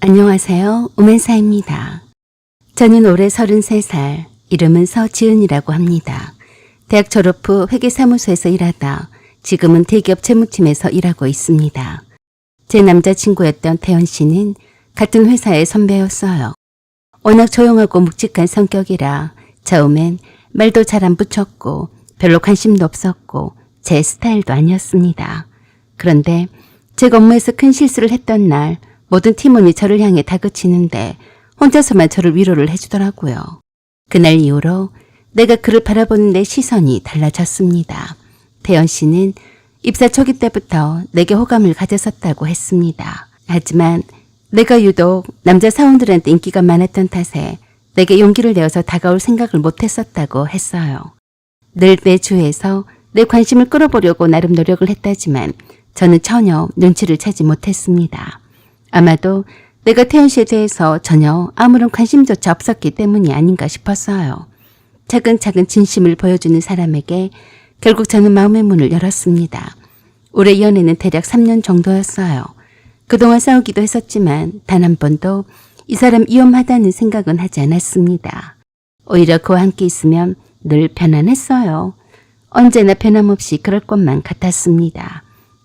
안녕하세요. 오멘사입니다. 저는 올해 33살, 이름은 서지은이라고 합니다. 대학 졸업 후 회계사무소에서 일하다 지금은 대기업 재무팀에서 일하고 있습니다. 제 남자친구였던 태연 씨는 같은 회사의 선배였어요. 워낙 조용하고 묵직한 성격이라 처음엔 말도 잘 안 붙였고 별로 관심도 없었고 제 스타일도 아니었습니다. 그런데 제가 업무에서 큰 실수를 했던 날 모든 팀원이 저를 향해 다그치는데 혼자서만 저를 위로를 해주더라고요. 그날 이후로 내가 그를 바라보는 내 시선이 달라졌습니다. 태연 씨는 입사 초기 때부터 내게 호감을 가졌었다고 했습니다. 하지만 내가 유독 남자 사원들한테 인기가 많았던 탓에 내게 용기를 내어서 다가올 생각을 못했었다고 했어요. 늘 내 주위에서 내 관심을 끌어보려고 나름 노력을 했다지만 저는 전혀 눈치를 채지 못했습니다. 아마도 내가 태연 씨에 대해서 전혀 아무런 관심조차 없었기 때문이 아닌가 싶었어요. 차근차근 진심을 보여주는 사람에게 결국 저는 마음의 문을 열었습니다. 올해 연애는 대략 3년 정도였어요. 그동안 싸우기도 했었지만 단 한 번도 이 사람 위험하다는 생각은 하지 않았습니다. 오히려 그와 함께 있으면 늘 편안했어요. 언제나 변함없이 그럴 것만 같았습니다.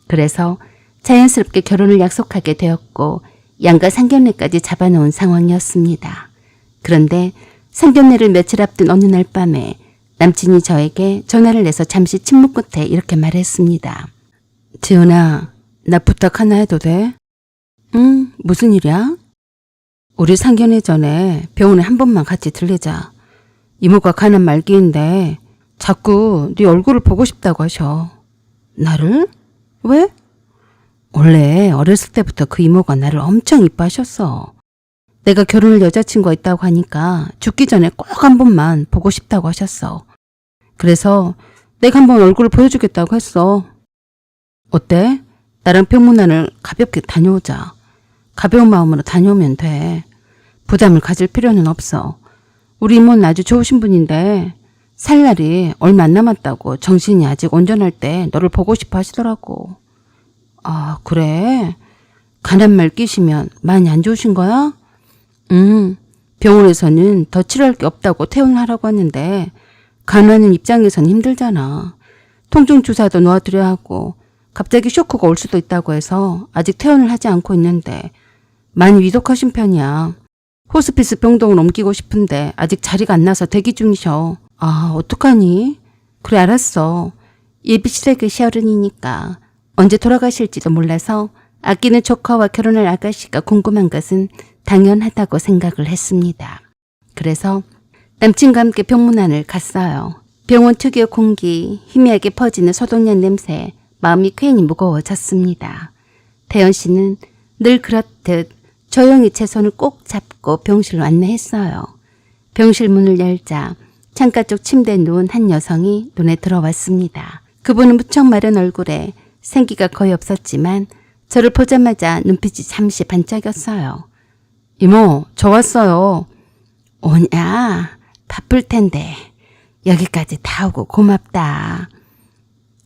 그래서 자연스럽게 결혼을 약속하게 되었고 양가 상견례까지 잡아놓은 상황이었습니다. 그런데 상견례를 며칠 앞둔 어느 날 밤에 남친이 저에게 전화를 내서 잠시 침묵 끝에 이렇게 말했습니다. 지은아, 나 부탁 하나 해도 돼? 응, 무슨 일이야? 우리 상견례 전에 병원에 한 번만 같이 들리자. 이모가 가는 말기인데 자꾸 네 얼굴을 보고 싶다고 하셔. 나를? 왜? 원래 어렸을 때부터 그 이모가 나를 엄청 이뻐하셨어. 내가 결혼을 여자친구가 있다고 하니까 죽기 전에 꼭 한 번만 보고 싶다고 하셨어. 그래서 내가 한번 얼굴을 보여주겠다고 했어. 어때? 나랑 병문안을 가볍게 다녀오자. 가벼운 마음으로 다녀오면 돼. 부담을 가질 필요는 없어. 우리 이모는 아주 좋으신 분인데 살 날이 얼마 안 남았다고 정신이 아직 온전할 때 너를 보고 싶어 하시더라고. 아, 그래? 간한 말 끼시면 많이 안 좋으신 거야? 병원에서는 더 치료할 게 없다고 퇴원을 하라고 하는데 간호하는 입장에서는 힘들잖아. 통증 주사도 놓아드려야 하고 갑자기 쇼크가 올 수도 있다고 해서 아직 퇴원을 하지 않고 있는데 많이 위독하신 편이야. 호스피스 병동을 옮기고 싶은데 아직 자리가 안 나서 대기 중이셔. 아, 어떡하니? 그래, 알았어. 예비 시댁의 시어른이니까 언제 돌아가실지도 몰라서 아끼는 조카와 결혼할 아가씨가 궁금한 것은 당연하다고 생각을 했습니다. 그래서 남친과 함께 병문안을 갔어요. 병원 특유의 공기, 희미하게 퍼지는 소독약 냄새, 마음이 괜히 무거워졌습니다. 태연 씨는 늘 그렇듯 조용히 제 손을 꼭 잡고 병실로 안내했어요. 병실 문을 열자 창가 쪽 침대에 누운 한 여성이 눈에 들어왔습니다. 그분은 무척 마른 얼굴에 생기가 거의 없었지만 저를 보자마자 눈빛이 잠시 반짝였어요. 이모, 저 왔어요. 오냐? 바쁠 텐데 여기까지 다 오고 고맙다.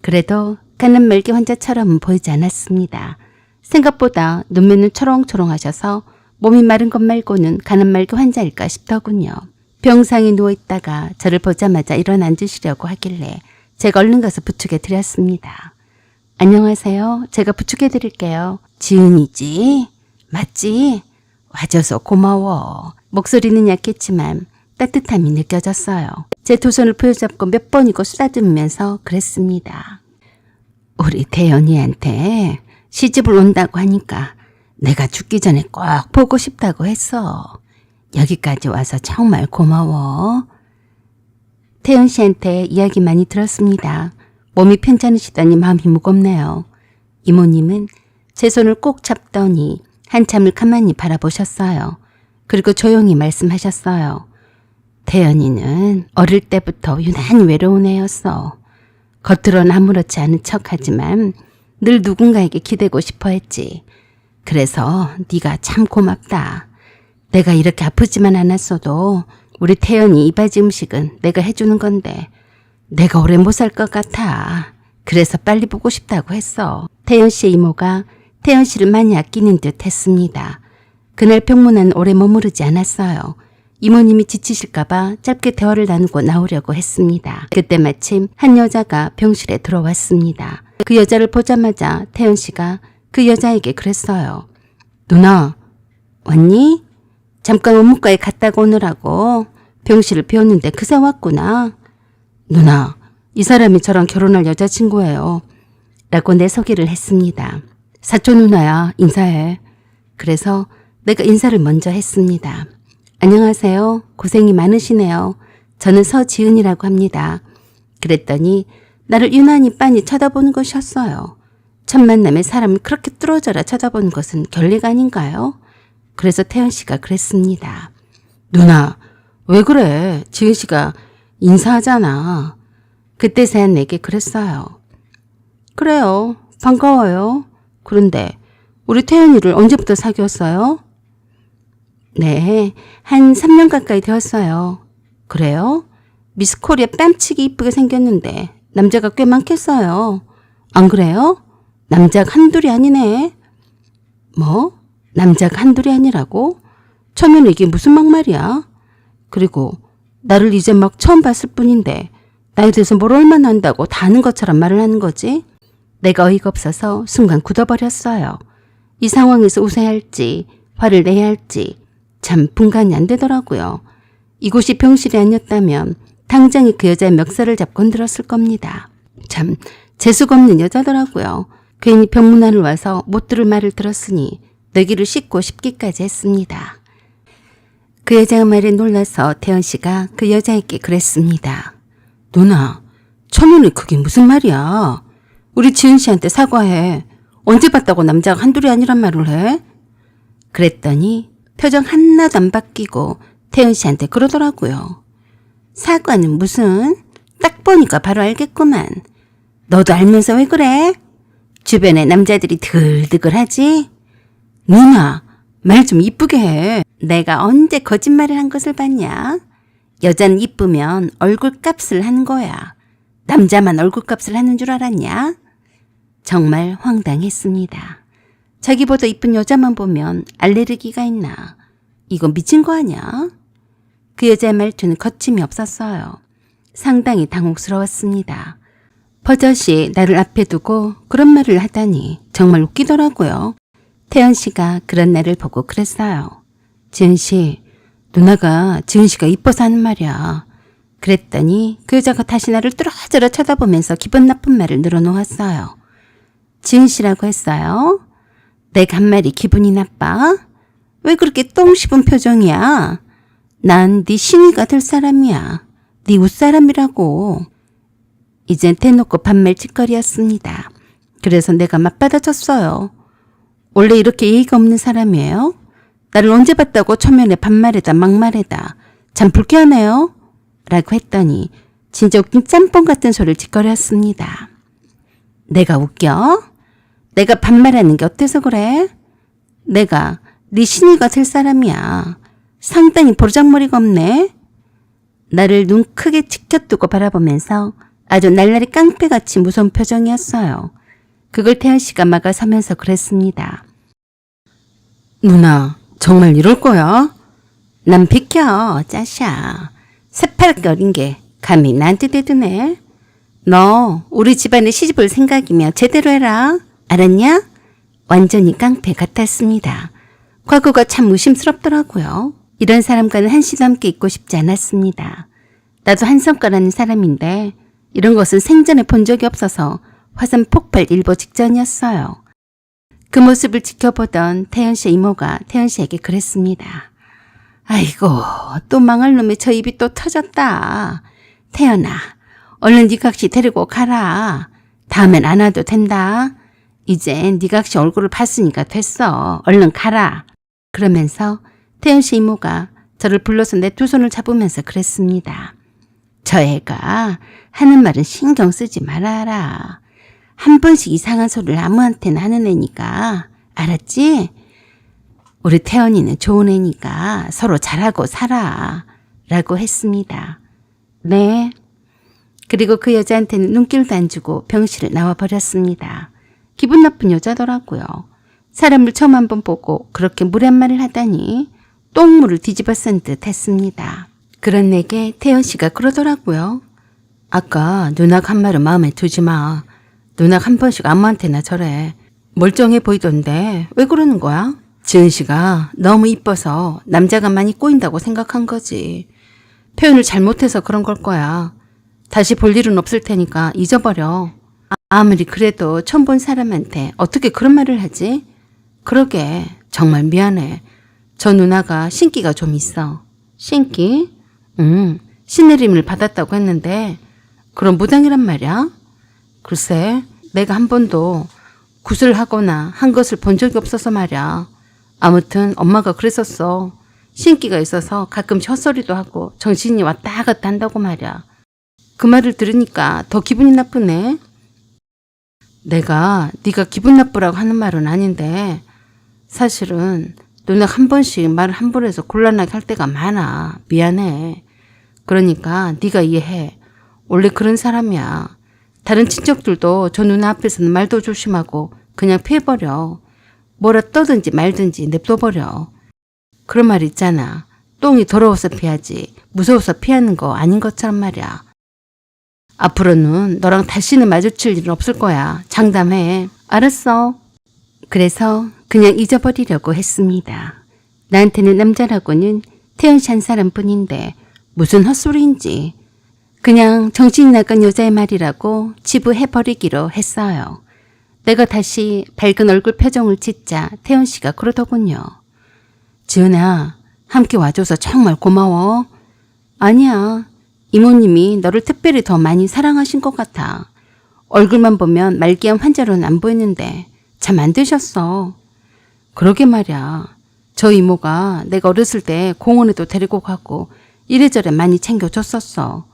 그래도 가는 말기 환자처럼은 보이지 않았습니다. 생각보다 눈매는 초롱초롱하셔서 몸이 마른 것 말고는 가는 말기 환자일까 싶더군요. 병상에 누워있다가 저를 보자마자 일어나 앉으시려고 하길래 제가 얼른 가서 부축해 드렸습니다. 안녕하세요. 제가 부축해 드릴게요. 지은이지? 맞지? 와줘서 고마워. 목소리는 약했지만 따뜻함이 느껴졌어요. 제 두 손을 부여잡고 몇 번이고 쓰다듬으면서 그랬습니다. 우리 태연이한테 시집을 온다고 하니까 내가 죽기 전에 꼭 보고 싶다고 했어. 여기까지 와서 정말 고마워. 태연 씨한테 이야기 많이 들었습니다. 몸이 편찮으시다니 마음이 무겁네요. 이모님은 제 손을 꼭 잡더니 한참을 가만히 바라보셨어요. 그리고 조용히 말씀하셨어요. 태연이는 어릴 때부터 유난히 외로운 애였어. 겉으로는 아무렇지 않은 척하지만 늘 누군가에게 기대고 싶어 했지. 그래서 네가 참 고맙다. 내가 이렇게 아프지만 않았어도 우리 태연이 이바지 음식은 내가 해주는 건데 내가 오래 못 살 것 같아. 그래서 빨리 보고 싶다고 했어. 태연 씨의 이모가 태연 씨를 많이 아끼는 듯 했습니다. 그날 병문안 오래 머무르지 않았어요. 이모님이 지치실까봐 짧게 대화를 나누고 나오려고 했습니다. 그때 마침 한 여자가 병실에 들어왔습니다. 그 여자를 보자마자 태연 씨가 그 여자에게 그랬어요. 누나, 왔니? 잠깐 업무과에 갔다가 오느라고 병실을 비웠는데 그새 왔구나. 누나, 이 사람이 저랑 결혼할 여자친구예요. 라고 내 소개를 했습니다. 사촌 누나야, 인사해. 그래서 내가 인사를 먼저 했습니다. 안녕하세요. 고생이 많으시네요. 저는 서지은이라고 합니다. 그랬더니 나를 유난히 빤히 쳐다보는 것이었어요. 첫 만남에 사람을 그렇게 뚫어져라 쳐다보는 것은 결례가 아닌가요? 그래서 태연 씨가 그랬습니다. 누나, 왜 그래? 지은 씨가 인사하잖아. 그때서야 내게 그랬어요. 그래요. 반가워요. 그런데 우리 태연이를 언제부터 사귀었어요? 네, 한 3년 가까이 되었어요. 그래요? 미스 코리아 뺨치기 이쁘게 생겼는데 남자가 꽤 많겠어요. 안 그래요? 남자가 한둘이 아니네. 뭐? 남자가 한둘이 아니라고? 처음에는 이게 무슨 막말이야? 그리고 나를 이제 막 처음 봤을 뿐인데 나에 대해서 뭘 얼마나 안다고 다 아는 것처럼 말을 하는 거지? 내가 어이가 없어서 순간 굳어버렸어요. 이 상황에서 웃어야 할지 화를 내야 할지 참 분간이 안 되더라고요. 이곳이 병실이 아니었다면 당장에 그 여자의 멱살을 잡고 흔들었을 겁니다. 참 재수가 없는 여자더라고요. 괜히 병문안을 와서 못 들을 말을 들었으니 내기를 씻고 싶기까지 했습니다. 그 여자의 말에 놀라서 태연 씨가 그 여자에게 그랬습니다. 누나, 처음에는 그게 무슨 말이야? 우리 지은 씨한테 사과해. 언제 봤다고 남자가 한둘이 아니란 말을 해? 그랬더니 표정 하나도 안 바뀌고 태연 씨한테 그러더라고요. 사과는 무슨? 딱 보니까 바로 알겠구만. 너도 알면서 왜 그래? 주변에 남자들이 드글드글하지? 누나, 말 좀 이쁘게 해. 내가 언제 거짓말을 한 것을 봤냐? 여자는 이쁘면 얼굴값을 하는 거야. 남자만 얼굴값을 하는 줄 알았냐? 정말 황당했습니다. 자기보다 이쁜 여자만 보면 알레르기가 있나? 이거 미친 거 아니야? 그 여자의 말투는 거침이 없었어요. 상당히 당혹스러웠습니다. 버젓이 나를 앞에 두고 그런 말을 하다니 정말 웃기더라고요. 태연 씨가 그런 나를 보고 그랬어요. 지은 씨, 누나가 지은 씨가 이뻐서 하는 말이야. 그랬더니 그 여자가 다시 나를 뚫어져라 쳐다보면서 기분 나쁜 말을 늘어놓았어요. 지은 씨라고 했어요? 내가 한 말이 기분이 나빠? 왜 그렇게 똥 씹은 표정이야? 난 네 신이가 될 사람이야. 네 웃사람이라고. 이젠 대놓고 반말 짓거리였습니다. 그래서 내가 맞받아쳤어요. 원래 이렇게 예의가 없는 사람이에요? 나를 언제 봤다고 초면에 반말에다 막말에다 참 불쾌하네요. 라고 했더니 진짜 웃긴 짬뽕 같은 소리를 짓거렸습니다. 내가 웃겨? 내가 반말하는 게 어때서 그래? 내가 네 신이가 될 사람이야. 상당히 보르장머리가 없네. 나를 눈 크게 치켜뜨고 바라보면서 아주 날라리 깡패같이 무서운 표정이었어요. 그걸 태연 씨가 막아서면서 그랬습니다. 누나, 정말 이럴 거야? 난 비켜, 짜샤. 새파랗게 어린 게 감히 나한테 대드네. 너 우리 집안에 시집올 생각이면 제대로 해라. 알았냐? 완전히 깡패 같았습니다. 과거가 참 의심스럽더라고요. 이런 사람과는 한시도 함께 있고 싶지 않았습니다. 나도 한성과라는 사람인데 이런 것은 생전에 본 적이 없어서 화산 폭발 일보 직전이었어요. 그 모습을 지켜보던 태연 씨 이모가 태연 씨에게 그랬습니다. 아이고, 또 망할 놈의 저 입이 또 터졌다. 태연아, 얼른 네 각시 데리고 가라. 다음엔 안 와도 된다. 이젠 네 각시 얼굴을 봤으니까 됐어. 얼른 가라. 그러면서 태연 씨 이모가 저를 불러서 내 두 손을 잡으면서 그랬습니다. 저 애가 하는 말은 신경 쓰지 말아라. 한 번씩 이상한 소리를 아무한테나 하는 애니까. 알았지? 우리 태연이는 좋은 애니까 서로 잘하고 살아. 라고 했습니다. 네. 그리고 그 여자한테는 눈길도 안 주고 병실을 나와버렸습니다. 기분 나쁜 여자더라고요. 사람을 처음 한번 보고 그렇게 물 한 말을 하다니 똥물을 뒤집어 쓴 듯 했습니다. 그런 내게 태연 씨가 그러더라고요. 아까 누나가 한 말은 마음에 두지 마. 누나가 한 번씩 아무한테나 저래. 멀쩡해 보이던데 왜 그러는 거야? 지은 씨가 너무 이뻐서 남자가 많이 꼬인다고 생각한 거지. 표현을 잘못해서 그런 걸 거야. 다시 볼 일은 없을 테니까 잊어버려. 아무리 그래도 처음 본 사람한테 어떻게 그런 말을 하지? 그러게 정말 미안해. 저 누나가 신기가 좀 있어. 신기? 신내림을 받았다고 했는데 그런 무당이란 말이야? 글쎄 내가 한 번도 굿을 하거나 한 것을 본 적이 없어서 말이야. 아무튼 엄마가 그랬었어. 신기가 있어서 가끔씩 헛소리도 하고 정신이 왔다 갔다 한다고 말이야. 그 말을 들으니까 더 기분이 나쁘네. 내가 네가 기분 나쁘라고 하는 말은 아닌데 사실은 누나가 한 번씩 말을 함부로 해서 곤란하게 할 때가 많아. 미안해. 그러니까 네가 이해해. 원래 그런 사람이야. 다른 친척들도 저 누나 앞에서는 말도 조심하고 그냥 피해버려. 뭐라 떠든지 말든지 냅둬버려. 그런 말 있잖아. 똥이 더러워서 피하지 무서워서 피하는 거 아닌 것처럼 말이야. 앞으로는 너랑 다시는 마주칠 일은 없을 거야. 장담해. 알았어. 그래서 그냥 잊어버리려고 했습니다. 나한테는 남자라고는 태연 씨 한 사람뿐인데 무슨 헛소리인지 그냥 정신이 나간 여자의 말이라고 치부해버리기로 했어요. 내가 다시 밝은 얼굴 표정을 짓자 태연 씨가 그러더군요. 지은아, 함께 와줘서 정말 고마워. 아니야, 이모님이 너를 특별히 더 많이 사랑하신 것 같아. 얼굴만 보면 말기암 환자로는 안 보이는데 참 안 되셨어. 그러게 말이야. 저 이모가 내가 어렸을 때 공원에도 데리고 가고 이래저래 많이 챙겨줬었어.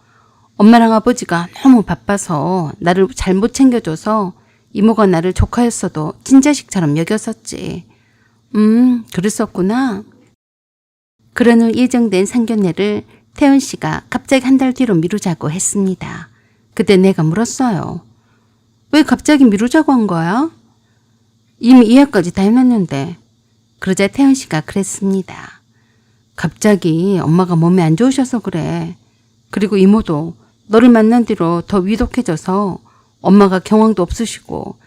엄마랑 아버지가 너무 바빠서 나를 잘 못 챙겨줘서 이모가 나를 조카였어도 친자식처럼 여겼었지. 그랬었구나. 그런 후 예정된 상견례를 태연 씨가 갑자기 한 달 뒤로 미루자고 했습니다. 그때 내가 물었어요. 왜 갑자기 미루자고 한 거야? 이미 예약까지 다 해놨는데. 그러자 태연 씨가 그랬습니다. 갑자기 엄마가 몸이 안 좋으셔서 그래. 그리고 이모도 너를 만난 뒤로 더 위독해져서 엄마가 경황도 없으시고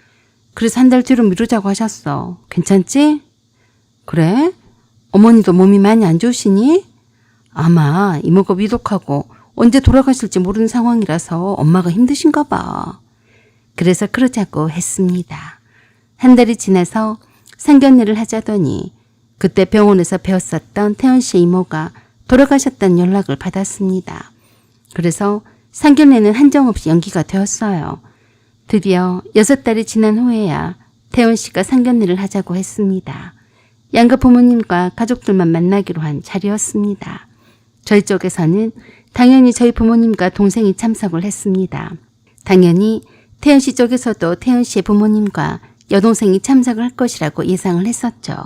그래서 한 달 뒤로 미루자고 하셨어. 괜찮지? 그래? 어머니도 몸이 많이 안 좋으시니? 아마 이모가 위독하고 언제 돌아가실지 모르는 상황이라서 엄마가 힘드신가 봐. 그래서 그러자고 했습니다. 한 달이 지나서 상견례를 하자더니 그때 병원에서 배웠었던 태연 씨의 이모가 돌아가셨다는 연락을 받았습니다. 그래서 상견례는 한정없이 연기가 되었어요. 드디어 6달이 지난 후에야 태연 씨가 상견례를 하자고 했습니다. 양가 부모님과 가족들만 만나기로 한 자리였습니다. 저희 쪽에서는 당연히 저희 부모님과 동생이 참석을 했습니다. 당연히 태연 씨 쪽에서도 태연 씨의 부모님과 여동생이 참석을 할 것이라고 예상을 했었죠.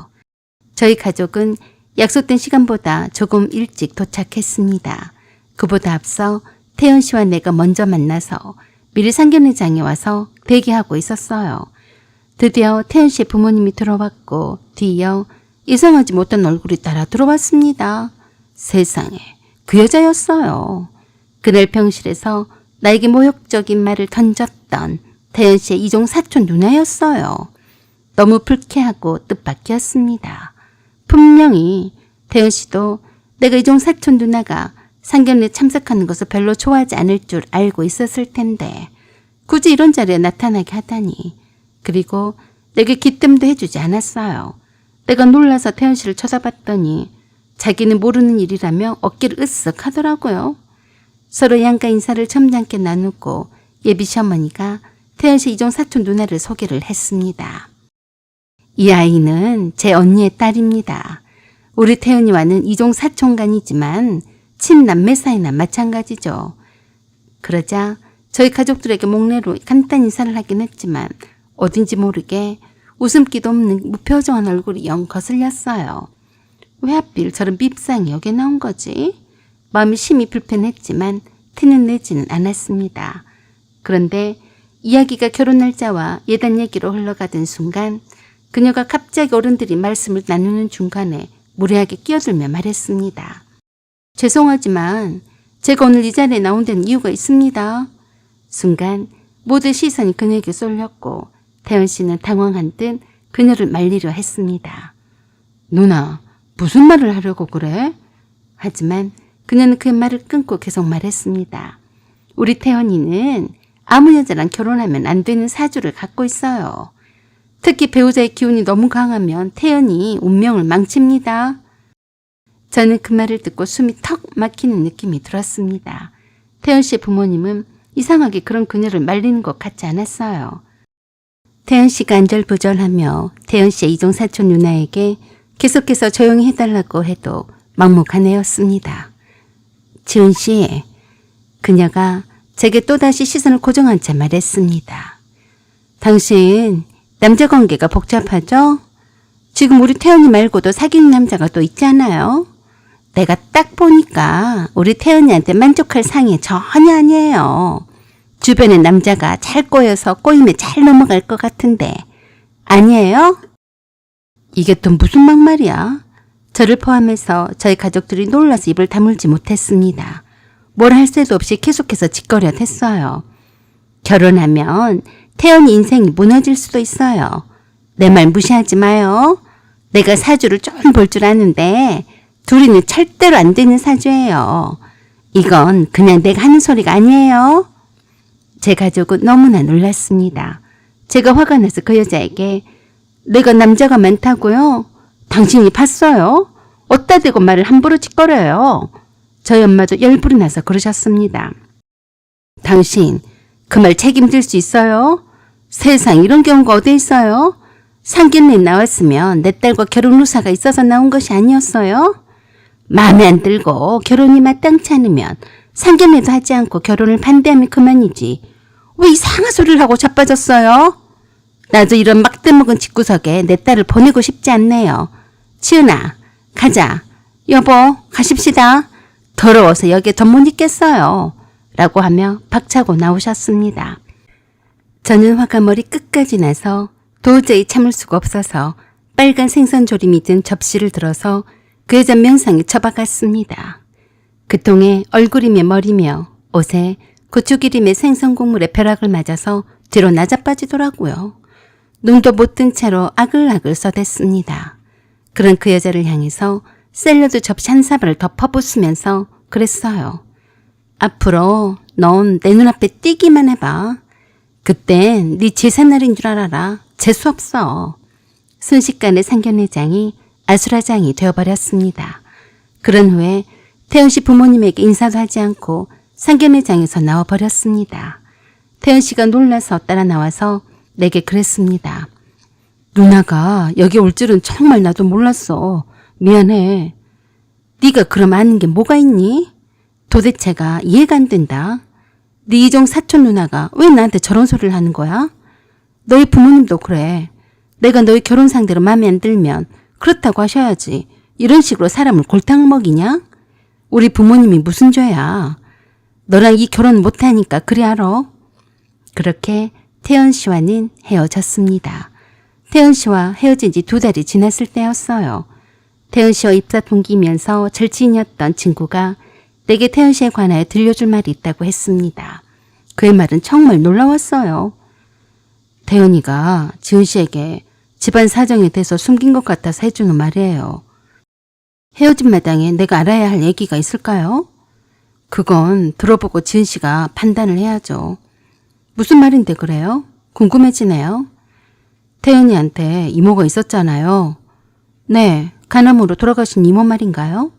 저희 가족은 약속된 시간보다 조금 일찍 도착했습니다. 그보다 앞서 태연 씨와 내가 먼저 만나서 미리 상견례장에 와서 대기하고 있었어요. 드디어 태연 씨의 부모님이 들어왔고 뒤이어 이상하지 못한 얼굴이 따라 들어왔습니다. 세상에, 그 여자였어요. 그날 병실에서 나에게 모욕적인 말을 던졌던 태연 씨의 이종 사촌 누나였어요. 너무 불쾌하고 뜻밖이었습니다. 분명히 태연 씨도 내가 이종 사촌 누나가 상견례 참석하는 것을 별로 좋아하지 않을 줄 알고 있었을 텐데 굳이 이런 자리에 나타나게 하다니. 그리고 내게 기뜸도 해주지 않았어요. 내가 놀라서 태연 씨를 쳐다봤더니 자기는 모르는 일이라며 어깨를 으쓱 하더라고요. 서로 양가 인사를 점잖게 나누고 예비 시어머니가 태연 씨 이종 사촌 누나를 소개를 했습니다. 이 아이는 제 언니의 딸입니다. 우리 태연이와는 이종 사촌간이지만 친남매 사이나 마찬가지죠. 그러자 저희 가족들에게 목례로 간단히 인사를 하긴 했지만 어딘지 모르게 웃음기도 없는 무표정한 얼굴이 영 거슬렸어요. 왜 하필 저런 밉상이 여기에 나온 거지? 마음이 심히 불편했지만 티는 내지는 않았습니다. 그런데 이야기가 결혼 날짜와 예단 얘기로 흘러가던 순간 그녀가 갑자기 어른들이 말씀을 나누는 중간에 무례하게 끼어들며 말했습니다. 죄송하지만 제가 오늘 이 자리에 나온 데는 이유가 있습니다. 순간 모든 시선이 그녀에게 쏠렸고 태연 씨는 당황한 듯 그녀를 말리려 했습니다. 누나, 무슨 말을 하려고 그래? 하지만 그녀는 그 말을 끊고 계속 말했습니다. 우리 태연이는 아무 여자랑 결혼하면 안 되는 사주를 갖고 있어요. 특히 배우자의 기운이 너무 강하면 태연이 운명을 망칩니다. 저는 그 말을 듣고 숨이 턱 막히는 느낌이 들었습니다. 태연 씨의 부모님은 이상하게 그런 그녀를 말리는 것 같지 않았어요. 태연 씨가 안절부절하며 태연 씨의 이종사촌 누나에게 계속해서 조용히 해달라고 해도 막무가내 애였습니다. 지은 씨, 그녀가 제게 또다시 시선을 고정한 채 말했습니다. 당신 남자 관계가 복잡하죠? 지금 우리 태연이 말고도 사귀는 남자가 또 있잖아요. 내가 딱 보니까 우리 태연이한테 만족할 상이 전혀 아니에요. 주변에 남자가 잘 꼬여서 꼬임에 잘 넘어갈 것 같은데 아니에요? 이게 또 무슨 막말이야? 저를 포함해서 저희 가족들이 놀라서 입을 다물지 못했습니다. 뭘 할 새도 없이 계속해서 짓거려 댔어요. 결혼하면 태연이 인생이 무너질 수도 있어요. 내 말 무시하지 마요. 내가 사주를 좀 볼 줄 아는데 둘이는 절대로 안 되는 사주예요. 이건 그냥 내가 하는 소리가 아니에요. 제 가족은 너무나 놀랐습니다. 제가 화가 나서 그 여자에게 내가 남자가 많다고요? 당신이 봤어요? 어디다 대고 말을 함부로 짓거려요. 저희 엄마도 열불이 나서 그러셨습니다. 당신 그 말 책임질 수 있어요? 세상 이런 경우가 어디 있어요? 상견례 나왔으면 내 딸과 결혼 의사가 있어서 나온 것이 아니었어요? 마음에 안 들고 결혼이 마땅치 않으면 상견례도 하지 않고 결혼을 반대하면 그만이지. 왜 이상한 소리를 하고 자빠졌어요? 나도 이런 막대먹은 집구석에 내 딸을 보내고 싶지 않네요. 지은아, 가자. 여보, 가십시다. 더러워서 여기에 더 못 있겠어요. 라고 하며 박차고 나오셨습니다. 저는 화가 머리 끝까지 나서 도저히 참을 수가 없어서 빨간 생선조림이 든 접시를 들어서 그 여자 면상에 쳐박았습니다. 그 통에 얼굴이며 머리며 옷에 고추기름의 생선 국물에 벼락을 맞아서 뒤로 나자빠지더라고요. 눈도 못 뜬 채로 아글아글 써댔습니다. 그런 그 여자를 향해서 샐러드 접시 한 사발을 더 퍼붓으면서 그랬어요. 앞으로 넌 내 눈앞에 띄기만 해봐. 그땐 네 제삿날인 줄 알아라. 재수없어. 순식간에 상견례장이 아수라장이 되어버렸습니다. 그런 후에 태연 씨 부모님에게 인사도 하지 않고 상견례장에서 나와버렸습니다. 태연 씨가 놀라서 따라 나와서 내게 그랬습니다. 누나가 여기 올 줄은 정말 나도 몰랐어. 미안해. 네가 그럼 아는 게 뭐가 있니? 도대체가 이해가 안 된다. 네 이종 사촌 누나가 왜 나한테 저런 소리를 하는 거야? 너희 부모님도 그래. 내가 너희 결혼 상대로 마음에 안 들면 그렇다고 하셔야지. 이런 식으로 사람을 골탕을 먹이냐? 우리 부모님이 무슨 죄야. 너랑 이 결혼 못하니까 그리 알아. 그렇게 태연 씨와는 헤어졌습니다. 태연 씨와 헤어진 지 2달이 지났을 때였어요. 태연 씨와 입사 동기면서 절친이었던 친구가 내게 태연 씨에 관하여 들려줄 말이 있다고 했습니다. 그의 말은 정말 놀라웠어요. 태연이가 지은 씨에게 집안 사정에 대해서 숨긴 것 같아서 해주는 말이에요. 헤어진 마당에 내가 알아야 할 얘기가 있을까요? 그건 들어보고 지은 씨가 판단을 해야죠. 무슨 말인데 그래요? 궁금해지네요. 태연이한테 이모가 있었잖아요. 네, 간암으로 돌아가신 이모 말인가요?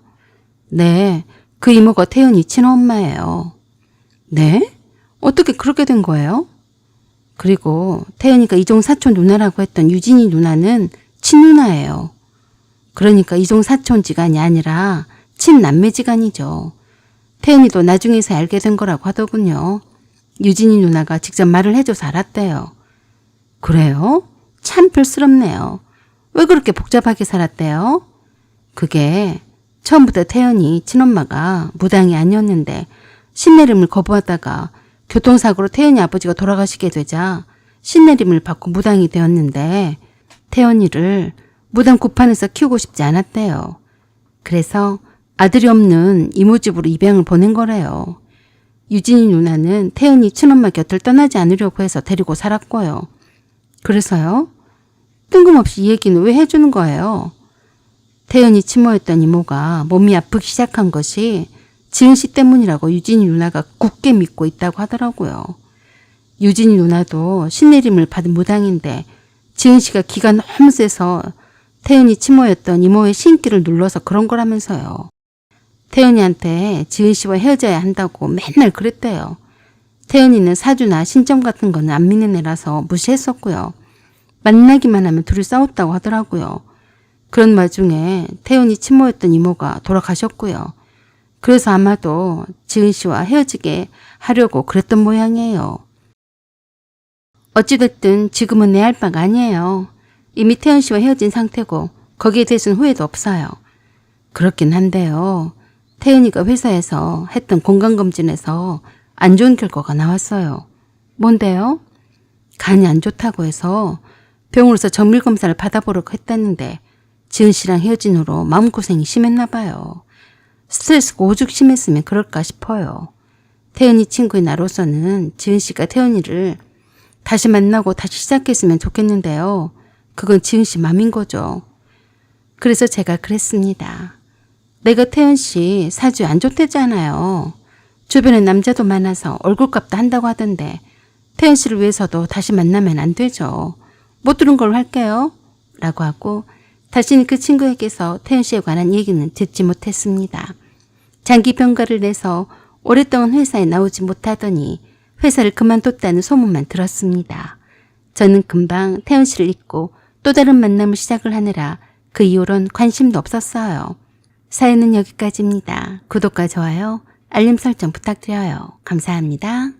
네, 그 이모가 태연이 친엄마예요. 네? 어떻게 그렇게 된 거예요? 그리고 태연이가 이종 사촌 누나라고 했던 유진이 누나는 친누나예요. 그러니까 이종 사촌지간이 아니라 친남매지간이죠. 태연이도 나중에서 알게 된 거라고 하더군요. 유진이 누나가 직접 말을 해줘서 알았대요. 그래요? 참 별스럽네요. 왜 그렇게 복잡하게 살았대요? 그게 처음부터 태연이 친엄마가 무당이 아니었는데 신내림을 거부하다가 교통사고로 태연이 아버지가 돌아가시게 되자 신내림을 받고 무당이 되었는데 태연이를 무당 구판에서 키우고 싶지 않았대요. 그래서 아들이 없는 이모 집으로 입양을 보낸 거래요. 유진이 누나는 태연이 친엄마 곁을 떠나지 않으려고 해서 데리고 살았고요. 그래서요? 뜬금없이 이 얘기는 왜 해주는 거예요? 태연이 친모였던 이모가 몸이 아프기 시작한 것이 지은 씨 때문이라고 유진이 누나가 굳게 믿고 있다고 하더라고요. 유진이 누나도 신내림을 받은 무당인데 지은 씨가 기가 너무 세서 태연이 친모였던 이모의 신기를 눌러서 그런 거라면서요. 태연이한테 지은 씨와 헤어져야 한다고 맨날 그랬대요. 태연이는 사주나 신점 같은 거는 안 믿는 애라서 무시했었고요. 만나기만 하면 둘이 싸웠다고 하더라고요. 그런 와중에 태연이 친모였던 이모가 돌아가셨고요. 그래서 아마도 지은 씨와 헤어지게 하려고 그랬던 모양이에요. 어찌됐든 지금은 내 할 바가 아니에요. 이미 태연 씨와 헤어진 상태고 거기에 대해서는 후회도 없어요. 그렇긴 한데요. 태연이가 회사에서 했던 건강검진에서 안 좋은 결과가 나왔어요. 뭔데요? 간이 안 좋다고 해서 병원에서 정밀검사를 받아보려고 했다는데 지은 씨랑 헤어진 후로 마음고생이 심했나 봐요. 스트레스가 오죽 심했으면 그럴까 싶어요. 태연이 친구의 나로서는 지은 씨가 태연이를 다시 만나고 다시 시작했으면 좋겠는데요. 그건 지은 씨 맘인 거죠. 그래서 제가 그랬습니다. 내가 태연 씨 사주 안 좋대잖아요. 주변에 남자도 많아서 얼굴값도 한다고 하던데 태연 씨를 위해서도 다시 만나면 안 되죠. 못 들은 걸로 할게요. 라고 하고 다시는 그 친구에게서 태연 씨에 관한 얘기는 듣지 못했습니다. 장기 병가를 내서 오랫동안 회사에 나오지 못하더니 회사를 그만뒀다는 소문만 들었습니다. 저는 금방 태연 씨를 잊고 또 다른 만남을 시작을 하느라 그 이후론 관심도 없었어요. 사연은 여기까지입니다. 구독과 좋아요, 알림 설정 부탁드려요. 감사합니다.